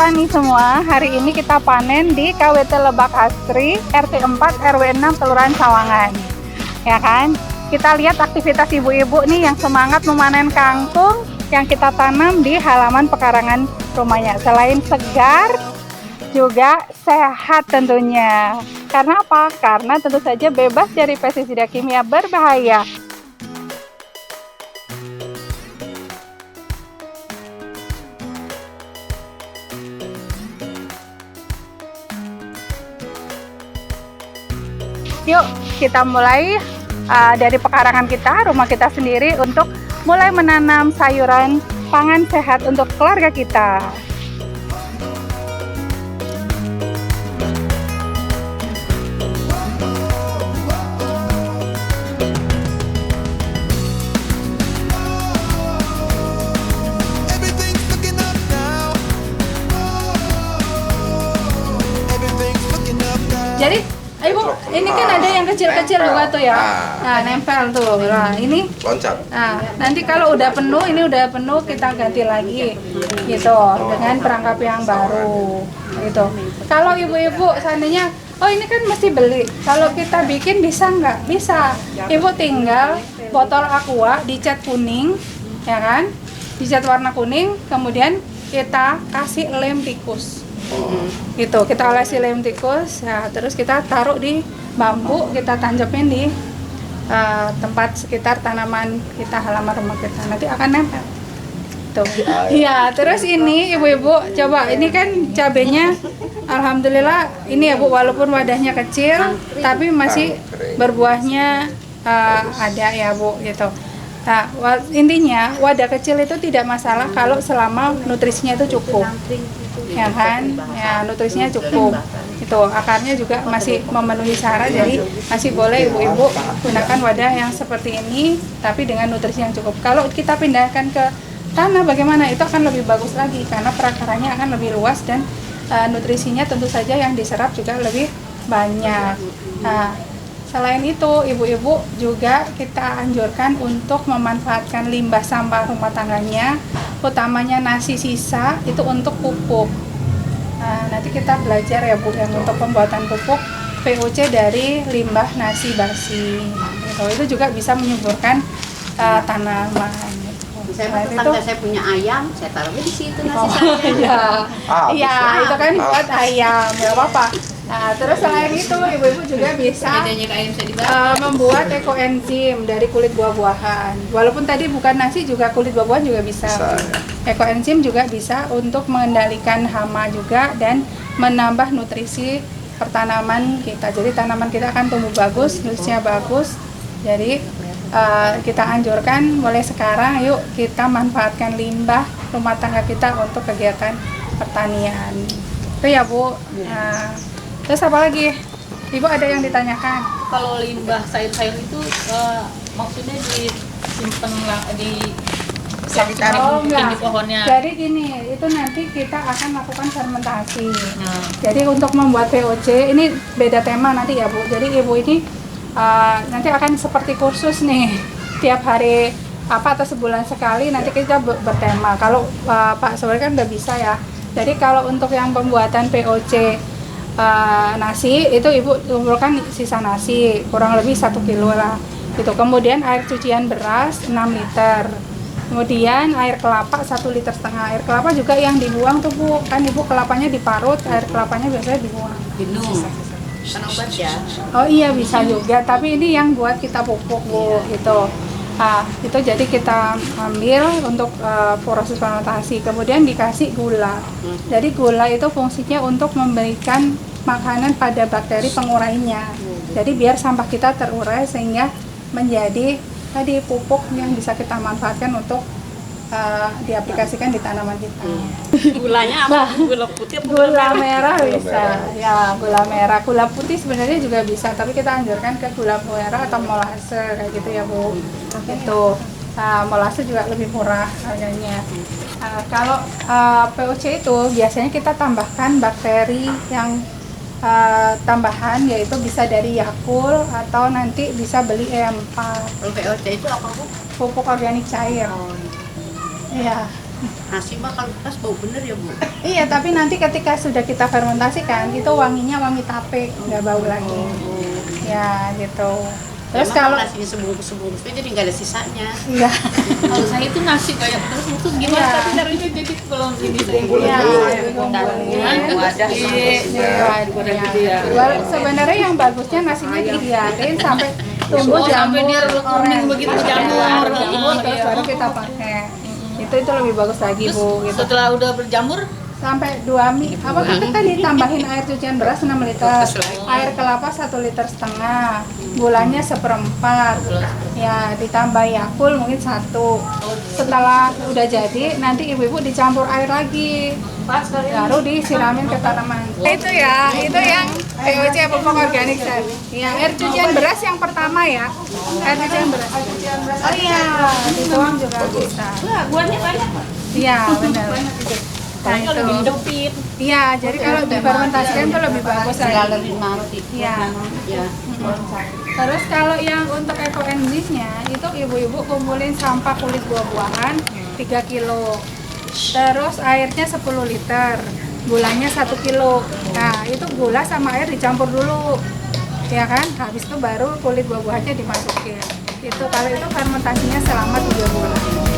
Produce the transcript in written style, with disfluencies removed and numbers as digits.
petani semua, hari ini kita panen di KWT Lebak Asri, RT 4 RW 6 Kelurahan Sawangan. Ya kan? Kita lihat aktivitas ibu-ibu nih yang semangat memanen kangkung yang kita tanam di halaman pekarangan rumahnya. Selain segar, juga sehat tentunya. Karena apa? Karena tentu saja bebas dari pestisida kimia berbahaya. Yuk kita mulai dari pekarangan kita, rumah kita sendiri untuk mulai menanam sayuran pangan sehat untuk keluarga kita. Jadi, Ibu, ini kan ada yang kecil-kecil juga tuh ya. Nah, nempel tuh. Nah, ini loncat. Nah, nanti kalau udah penuh, ini udah penuh kita ganti lagi. Gitu, dengan perangkap yang baru. Gitu. Kalau ibu-ibu seandainya, oh ini kan mesti beli. Kalau kita bikin bisa nggak? Bisa. Ibu tinggal botol aqua dicat kuning, ya kan? Dicat warna kuning, kemudian kita kasih lem tikus. Gitu, kita olesi lem tikus, ya, terus kita taruh di bambu, kita tanjepin di tempat sekitar tanaman kita, halaman rumah kita, nanti akan nempel. Tuh. Iya, terus ini ibu-ibu coba, ini kan cabenya, alhamdulillah ini ya Bu, walaupun wadahnya kecil, tapi masih berbuahnya ada ya Bu, gitu. Nah, intinya wadah kecil itu tidak masalah kalau selama nutrisinya itu cukup, ya kan? Ya, nutrisinya cukup. Itu akarnya juga masih memenuhi syarat, jadi masih boleh ibu-ibu gunakan wadah yang seperti ini, tapi dengan nutrisi yang cukup. Kalau kita pindahkan ke tanah, bagaimana? Itu akan lebih bagus lagi karena perakarannya akan lebih luas dan nutrisinya tentu saja yang diserap juga lebih banyak. Nah, selain itu, ibu-ibu juga kita anjurkan untuk memanfaatkan limbah sampah rumah tangganya, utamanya nasi sisa, itu untuk pupuk. Nah, nanti kita belajar ya Bu, yang untuk pembuatan pupuk VOC dari limbah nasi basi. Gitu. Itu juga bisa menyuburkan tanaman. Saya punya ayam, saya taruh di situ nasi saya. Iya, itu kan buat ayam, nggak apa-apa. Nah, terus selain itu, ibu-ibu juga bisa membuat ekoenzim dari kulit buah-buahan. Walaupun tadi bukan nasi, juga kulit buah-buahan juga bisa. Ekoenzim juga bisa untuk mengendalikan hama juga dan menambah nutrisi pertanaman kita. Jadi tanaman kita akan tumbuh bagus, nutrisinya bagus. Jadi kita anjurkan mulai sekarang, yuk kita manfaatkan limbah rumah tangga kita untuk kegiatan pertanian. Itu ya Bu. Terus apa lagi? Ibu ada yang ditanyakan? Kalau limbah sayur-sayur itu maksudnya disimpan di sekitar di pohonnya. Jadi gini, itu nanti kita akan lakukan fermentasi. Jadi untuk membuat VOC ini beda tema nanti ya Bu. Jadi ibu ini nanti akan seperti kursus nih, tiap hari atau sebulan sekali nanti kita bertema. Kalau Pak sebenarnya kan udah bisa ya. Jadi kalau untuk yang pembuatan VOC nasi itu ibu kumpulkan sisa nasi kurang lebih 1 kilo lah gitu. Kemudian air cucian beras 6 liter, kemudian air kelapa 1,5 liter. Air kelapa juga yang dibuang tuh Bu, kan ibu kelapanya diparut, air kelapanya biasanya dibuang. Minum kan obat ya. Oh iya bisa juga, tapi ini yang buat kita pupuk Bu gitu. Itu jadi kita ambil untuk proses fermentasi, kemudian dikasih gula. Jadi gula itu fungsinya untuk memberikan makanan pada bakteri pengurainya. Jadi biar sampah kita terurai sehingga menjadi tadi pupuk yang bisa kita manfaatkan untuk diaplikasikan di tanaman kita. Gulanya apa? Gula putih atau gula merah bisa. Ya, gula merah. Gula putih sebenarnya juga bisa, tapi kita anjurkan ke gula merah atau molase kayak gitu ya Bu. Itu molase juga lebih murah harganya. Kalau VOC itu biasanya kita tambahkan bakteri yang tambahan, yaitu bisa dari Yakult atau nanti bisa beli E4. Kalau VOC itu apa Bu? Pupuk organik cair. Iya. Nasi mah kalau pas bau bener ya Bu. Iya, tapi nanti ketika sudah kita fermentasikan, itu wanginya wangi tape, nggak bau lagi. Ya, gitu. Terus Emang kalau nasinya sebungkus-sebungkusnya jadi nggak ada sisanya. iya, Kalau saya itu nasi kayak terus itu gimana Iya. tapi caranya jadi kalau ini saya iya, Wadah wadah iya. Sebenarnya yang bagusnya nasinya dibiarin sampai tumbuh Oh, sampai jamur dia kuning orange. begitu, Iya, jamur. jamur, terus Iya. baru kita pakai. Itu lebih bagus lagi Terus Bu. Gitu. setelah udah berjamur Sampai 2 mie. Apa kita tadi tambahin air cucian beras 6 liter, air kelapa 1,5 liter, gulanya 1/4. Ya, ditambah Yakult mungkin 1. Setelah udah jadi, nanti ibu-ibu dicampur air lagi. Baru disiramin ke tanaman. Itu ya, itu yang POC pupuk organik tadi. Ya, air cucian beras yang pertama ya. Air cucian beras. Oh iya, dituang juga bisa. buahnya banyak. Iya, benar. Nah, Kalau lebih itu. depit. Iya, jadi kalau difermentasikan itu lebih bagus lagi. Galerin mati. Iya. Ya. Terus kalau yang untuk ekoenzimnya itu ibu-ibu kumpulin sampah kulit buah-buahan 3 kilo. Terus airnya 10 liter, gulanya 1 kilo. Nah, itu gula sama air dicampur dulu. Ya kan? Habis itu baru kulit buah-buahannya dimasukin. Itu kalau itu fermentasinya selama 3 bulan.